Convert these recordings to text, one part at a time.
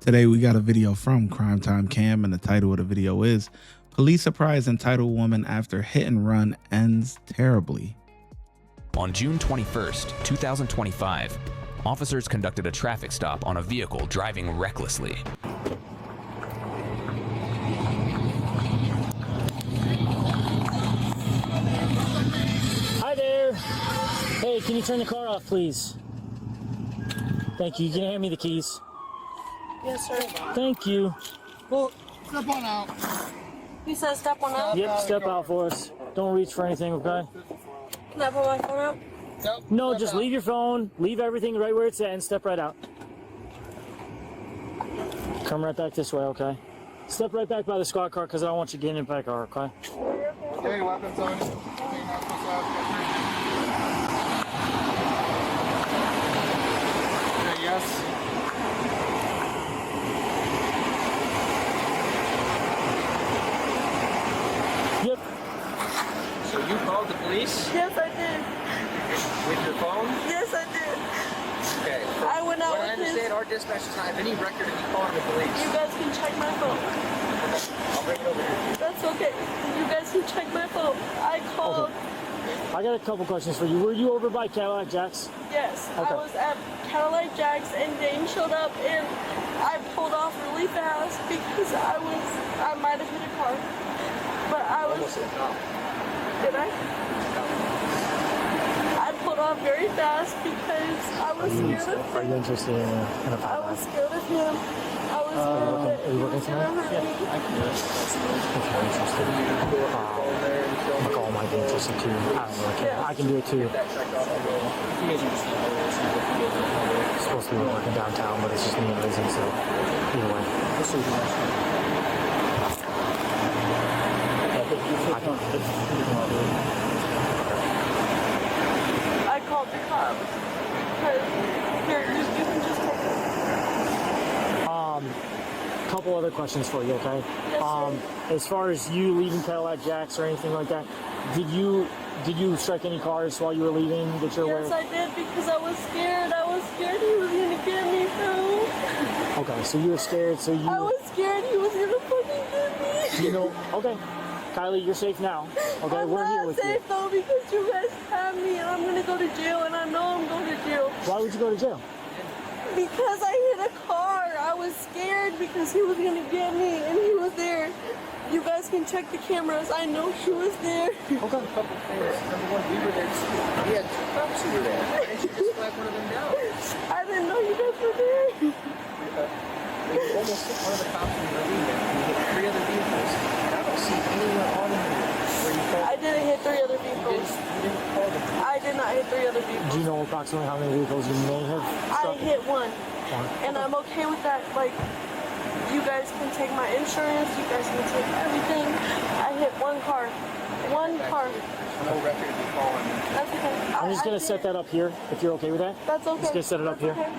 Today we got a video from Crime Time Cam, and the title of the video is Police Surprise Entitled Woman After Hit and Run Ends Terribly. On June 21st, 2025, officers conducted a traffic stop on a vehicle driving recklessly. Hi there. Hey, can you turn the car off, please? Thank you. Can you hand me the keys? Yes, sir. Thank you. Well, step on out. You said step on out? Yep, step out for us. Don't reach for anything, okay? Can I put my phone out? Yep, No, step just out. leave your phone, leave everything right where it's at, and step right out. Come right back this way, okay? Step right back by the squad car because I don't want you getting in the back car, okay? Hey, weapons on. You're not supposed to have. Okay, yes. Yep. So you called the police Yes, I did. with your phone? Yes, I did. Okay. I went out What I with understand, his... our dispatch does not have any record of you calling the police. You guys can check my phone. I'll bring it over here. That's okay. You guys can check my phone. I called. I got a couple questions for you. Were you over by Cadillac Jack's? Yes, Okay. I was at Cadillac Jack's and Dane showed up and I pulled off really fast because I might have hit a car. But I was... Almost hit a cop. Did I? I pulled off very fast because I was scared of Are you him. interested in a I was scared of him. I was scared that are he you was working gonna tonight? hurt me. I can do it. If you're interested. Phone there and show me. McCall might be interested too. I don't really care. I can do it too. That checked off. I'll go. You guys are just It's supposed to be working downtown, but it's just me and Lizzie, so either way. I called the cops because you can just take it. Couple other questions for you, okay? Yes, sir. As far as you leaving Cadillac Jack's or anything like that, did you strike any cars while you were leaving that you're aware Yes, of? I did because I was scared. I was scared he was gonna get me, bro. Okay, so you were scared, so you I was scared he was gonna fucking get me. you know, okay. Kylie, you're safe now. Okay, I'm we're here not with safe you. though because you guys have me and I'm gonna go to jail and I know I'm going to jail Why would you go to jail? because I hit a car. I was scared because he was gonna get me and he was there. You guys can check the cameras. I know he was there. Okay. a couple things. Number one, we were there. We had two cops who were there. Why didn't you just flag one of them down? I didn't know you guys were there. We almost hit one of the cops when we were leaving. We hit three other vehicles. And I don't see anyone on here where you called. I didn't hit three other You vehicles. didn't call them. I did not hit three other Do vehicles. you know approximately how many vehicles you may have I struck? hit one. One. And I'm okay with that. Like, you guys can take my insurance, you guys can take everything. I hit one car. One car. There's no record of you calling. That's okay. I'm just gonna set that up here if you're okay with that. That's okay. Just gonna set it up That's here. okay.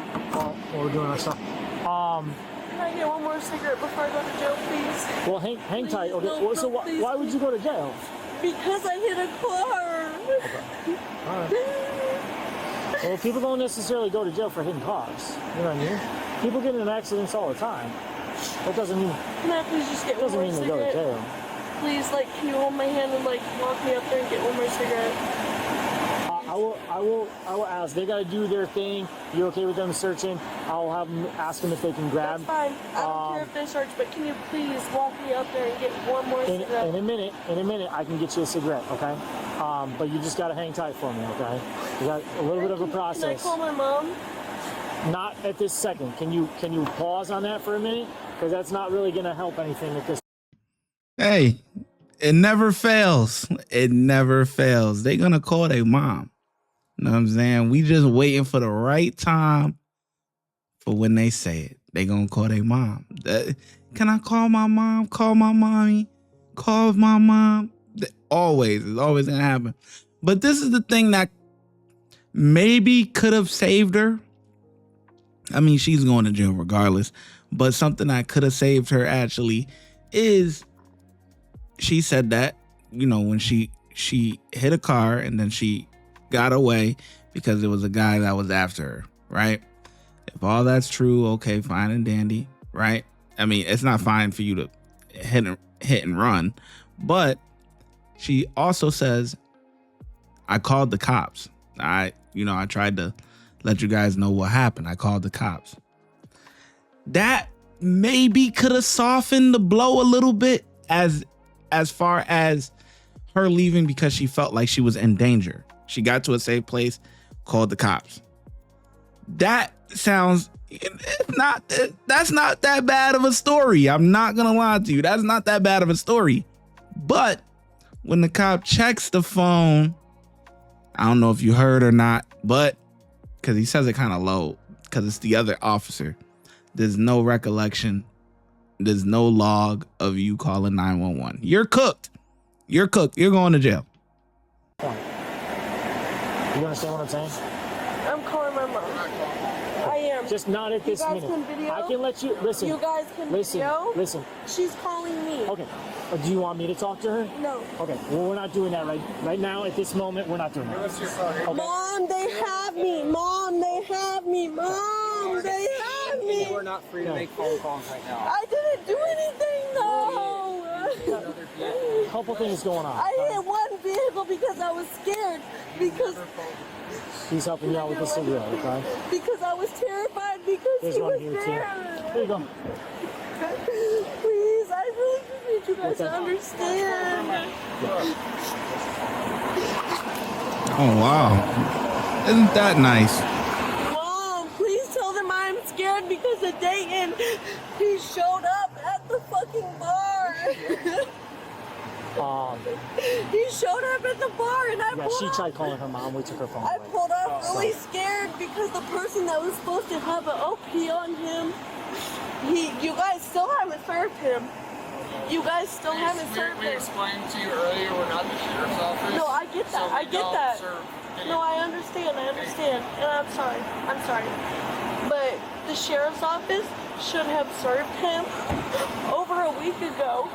While we're doing our stuff. Can I get one more cigarette before I go to jail, please? Well, hang tight. Okay. No, Well, so no, please, why would you go to jail? Because I hit a car. All right. Well, people don't necessarily go to jail for hitting cars. You know what I mean? People get in accidents all the time. That doesn't mean Can I please just get one doesn't more mean they go to cigarette? jail. Please, like, can you hold my hand and like walk me up there and get one more cigarette? I will ask. They got to do their thing. You okay with them searching? I'll have them ask them if they can grab. That's fine. I don't care if they search, but can you please walk me up there and get one more cigarette? In a minute, I can get you a cigarette, okay? But you just got to hang tight for me, okay? You got a little bit of a Can I process. call my mom? Not at this second. Can you pause on that for a minute? Because that's not really going to help anything at this. Hey, it never fails. It never fails. They gonna call their mom. You know what I'm saying? We just waiting for the right time for when they say it. They gonna call their mom. Can I call my mom? Call my mommy? Call my mom? Always. It's always gonna happen. But this is the thing that maybe could have saved her. I mean, she's going to jail regardless. But something that could have saved her actually is she said that, you know, when she hit a car and then she got away because it was a guy that was after her, right? If all that's true, okay, fine and dandy, right? I mean, it's not fine for you to hit and run, but she also says, I called the cops. I tried to let you guys know what happened. I called the cops. That maybe could have softened the blow a little bit as far as her leaving because she felt like she was in danger. She got to a safe place, called the cops. That sounds that's not that bad of a story. I'm not gonna lie to you. That's not that bad of a story. But when the cop checks the phone, I don't know if you heard or not, but because he says it kind of low, because it's the other officer. There's no recollection. There's no log of you calling 911. You're cooked. You're cooked. You're going to jail. You understand what I'm saying? I'm calling my mom. I am. Just not at this minute. You guys can video? I can let you listen. You guys can video? Listen. She's calling me. Okay. Do you want me to talk to her? No. Okay. Well, we're not doing that right now. At this moment, we're not doing that. Okay. Mom, they have me. Mom, they have me. Mom, they have me. We're not free to make phone calls right now. I didn't do anything, though. A couple things going on. I hit one vehicle because I was scared. Because He's helping you out with the cigarette, okay? Because I was terrified because There's he one was here, too. there. There you go. Please, I really just need you guys to understand. Oh, wow. Isn't that nice? Mom, please tell them I'm scared because of Dayton. He showed up at the fucking bar. He showed up at the bar and I Yeah, pulled she off. tried calling her mom. We took her phone I away. pulled off really scared because the person that was supposed to have an OP on him, you guys still haven't served him. You guys still haven't served We him. explained to you earlier we're not the sheriff's office. No, I get that. so I we get don't that. serve any- No, I understand. And I'm sorry. But the sheriff's office should have served him over a week ago.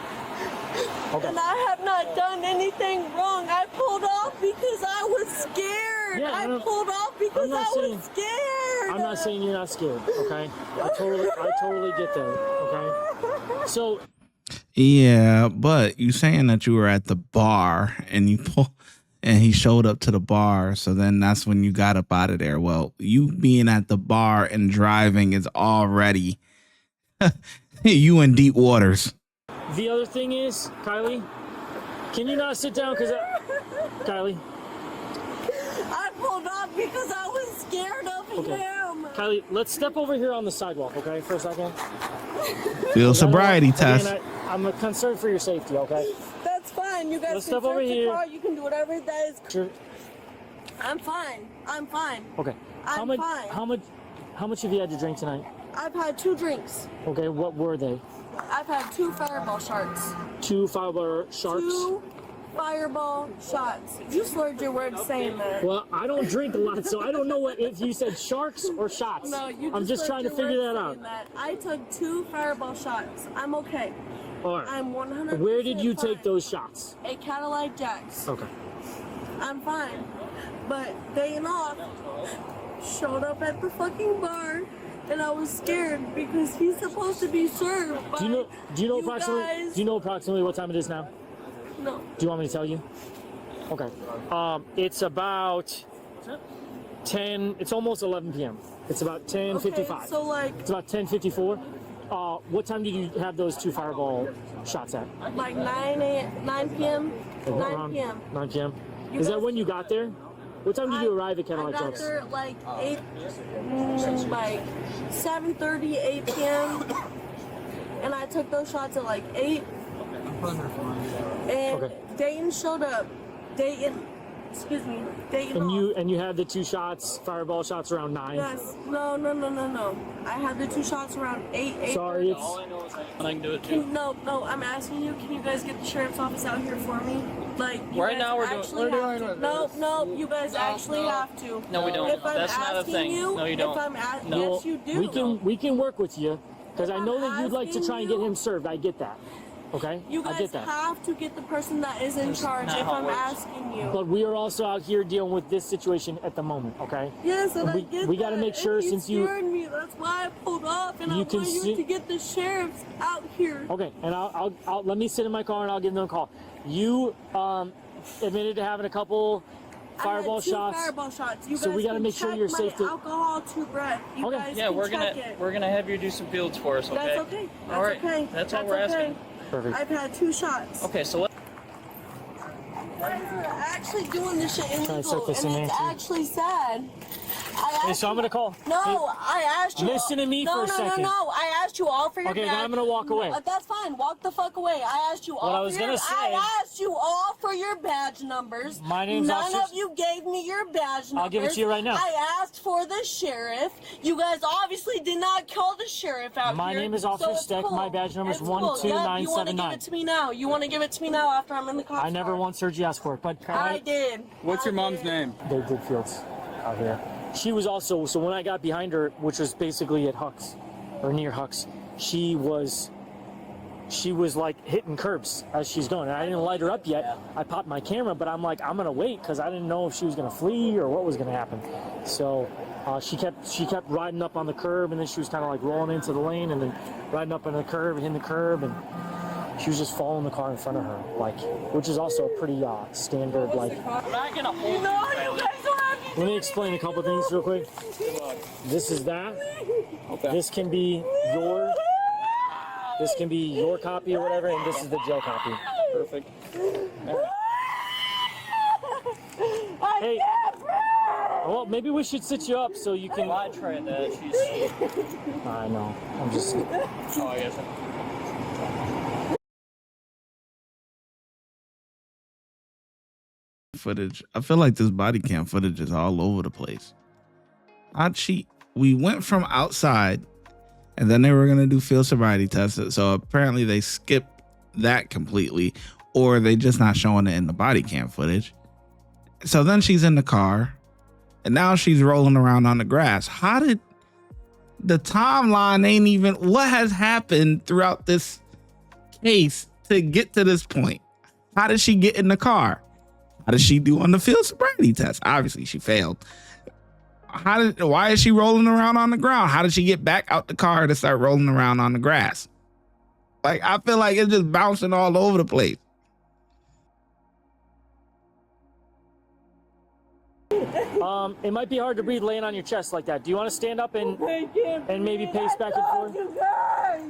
Okay. And I have not done anything wrong. I pulled off because I was scared. Yeah, I pulled off because I was scared. I'm not saying you're not scared, okay? I totally get that, okay? So Yeah, but you saying that you were at the bar and he showed up to the bar, so then that's when you got up out of there. Well, you being at the bar and driving is already you in deep waters. the other thing is, Kylie, can you not sit down? Kylie, I pulled off because I was scared of him. Kylie, let's step over here on the sidewalk, okay, for a second. Field sobriety Again, test. I'm concerned for your safety, okay? That's fine. You guys Let's can step over search the here. car. You can do whatever that is. Sure. I'm fine. Okay. I'm fine. How much have you had to drink tonight? I've had 2 drinks. Okay, what were they? I've had 2 fireball shots. 2 fiber sharks? 2 fireball shots. You slurred your words saying that. Well, I don't drink a lot, so I don't know if you said sharks or shots. No, you I'm just trying to slurred your figure words that out. saying that. I took 2 fireball shots. I'm okay. All right. I'm 100%. Where did you fine. take those shots? A Cadillac Jacks. Okay. I'm fine. But Dayton off showed up at the fucking bar. And I was scared because he's supposed to be served by Do you know you approximately? guys. Do you know approximately what time it is now? No. Do you want me to tell you? Okay. It's about 10. It's almost 11 p.m. It's about 10:55. Okay, so like It's about 10:54. What time did you have those 2 fireball shots at? 9 p.m. 9 Around p.m. 9 p.m. You Is that guys- when you got there? What time did you arrive at I Cadillac got Jacks? there at like 7:30, 8 p.m. And I took those shots at like 8. And Okay. Dayton showed up. Dayton off. And you had the 2 shots, fireball shots around 9. Yes. No. I had the 2 shots around 8. Sorry, it's I can do it too. No, I'm asking you, can you guys get the sheriff's office out here for me? Like, you Right guys now we're doing- actually we're have doing to. No, you guys actually have to. No, we don't. If I'm That's not a asking thing. you, No, you don't. If I'm asking, Well, yes, you do. we can work with you because I know that you'd like to asking try and get you- him served. I get that. Okay, You I guys get that. have to get the person that is in charge not if how it I'm works. asking you. But we are also out here dealing with this situation at the moment, okay? Yes, and we- I get we gotta that, make sure and he since you- scared me. That's why I pulled off, and You I can want see- you to get the sheriffs out here. Okay, and I'll let me sit in my car and I'll give them a call. You admitted to having a couple fireball I had 2 shots. fireball shots. You So guys we gotta can make sure check you're my safe to- alcohol to breath. You Okay. guys Yeah, can we're check it. gonna have you do some fields for us, okay? That's okay. That's All right. okay. That's all we're asking. Perfect. I've had 2 shots. Okay, so let You guys are actually doing this shit Trying to illegal, suck this and in it's there, too. actually sad. Hey, so I'm gonna call. No, Hey, I asked you. listen to me no, for a no, second. No, I asked you all for your Okay, then badge. I'm gonna walk away. That's fine. Walk the fuck away. I asked you all What I for was your gonna say- I asked you all for your badge numbers. My name's None Officer- of you gave me your badge numbers. I'll give it to you right now. I asked for the sheriff. You guys obviously did not call the sheriff out My here. name is so Officer it's Steck. cool. My badge number is It's cool. Yep, you want to give 12979. it to me now. You want to give it to me now after I'm in the cops I never car. once heard you ask for it, but I did. What's your mom's name? they did fields out here. She was also, so when I got behind her, which was basically at Huck's, or near Huck's, she was like hitting curbs as she's going. And I didn't light her up yet. I popped my camera, but I'm like, I'm gonna wait because I didn't know if she was gonna flee or what was gonna happen. So she kept riding up on the curb, and then she was kind of like rolling into the lane, and then riding up on the curb, hitting the curb, and she was just following the car in front of her, like, which is also a pretty standard, like. I'm not gonna hold No, you guys don't have to. Let me explain a couple things real quick. This is that. This can be your copy or whatever, and this is the jail copy. Perfect. Hey, well, maybe we should sit you up so you can. Why try that? She's. I know. I'm just. Oh, I guess. Footage. I feel like this body cam footage is all over the place. We went from outside, and then they were gonna do field sobriety tests. So apparently they skipped that completely, or they just not showing it in the body cam footage. So then she's in the car, and now she's rolling around on the grass. How did the timeline ain't even? What has happened throughout this case to get to this point? How did she get in the car? How did she do on the field sobriety test? Obviously, she failed. Why is she rolling around on the ground? How did she get back out the car to start rolling around on the grass? Like, I feel like it's just bouncing all over the place. It might be hard to breathe laying on your chest like that. Do you want to stand up and maybe pace back and forth? You guys.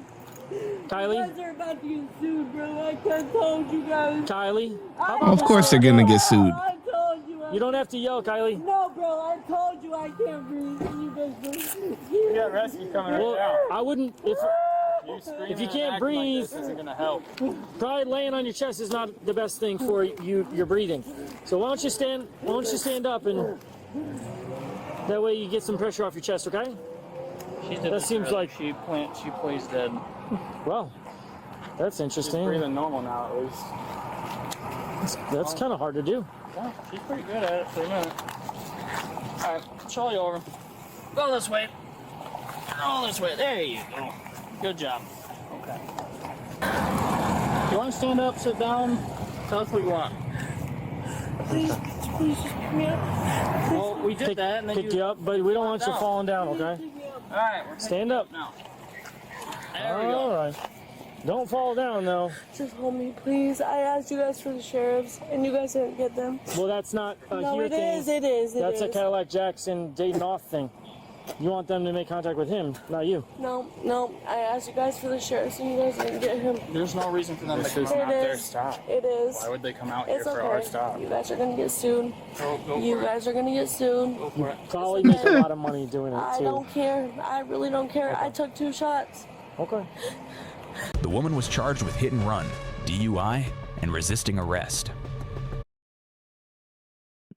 Kylie? You guys are about to get sued, bro. I could told you guys. Kylie? How about Of course they're gonna get sued. I told you. You don't have to yell, Kylie. No, bro. I told you I can't breathe. You guys. We got rescue coming right Well, now. I wouldn't. If you can't breathe, this isn't gonna help. probably laying on your chest is not the best thing for your breathing. So why don't you stand up, and that way you get some pressure off your chest, okay? That seems like- she plays dead. Well, that's interesting. Breathing normal now, at least. That's kind of hard to do. Yeah, she's pretty good at it for a minute. All right, Charlie, over. Go this way. Go this way. There you go. Good job. Okay. You want to stand up, sit down? Tell us what you want. Please just pick me up. Well, we did that, and then Pick you up, but we don't want you falling down, okay? Pick me up. All right, we're Stand up. now. There we go. All right. Don't fall down, though. Just hold me, please. I asked you guys for the sheriffs, and you guys didn't get them. Well, that's not a No, here it thing. is. It is. It That's is. a Cadillac Jackson Dayton off thing. You want them to make contact with him, not you. No. I asked you guys for the sheriffs, and you guys didn't get him. There's no reason for them to come It out there. is. Stop. It is. Why would they come out here It's for our okay. stop? You guys are gonna get sued. Go You for it. guys are gonna get sued. Go for it. Probably make a lot of money doing it, I too. don't care. I really don't care. I took 2 shots. Okay. The woman was charged with hit and run, DUI, and resisting arrest.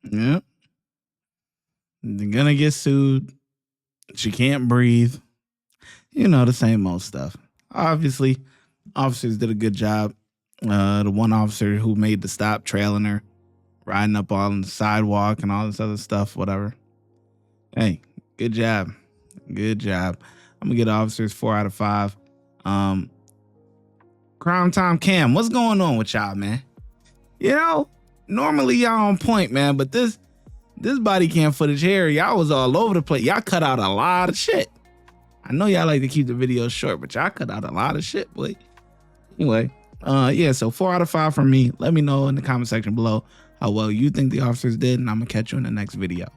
Yep. They're gonna get sued. She can't breathe. You know, the same old stuff. Obviously, officers did a good job. The one officer who made the stop trailing her, riding up on the sidewalk and all this other stuff, whatever. Hey, good job. Good job. I'm gonna get officers 4 out of 5. Crime Time Cam, what's going on with y'all, man? You know, normally y'all on point, man, but this body cam footage here, y'all was all over the place. Y'all cut out a lot of shit. I know y'all like to keep the videos short, but y'all cut out a lot of shit, boy. Anyway, yeah, so 4 out of 5 from me. Let me know in the comment section below how well you think the officers did, and I'm gonna catch you in the next video.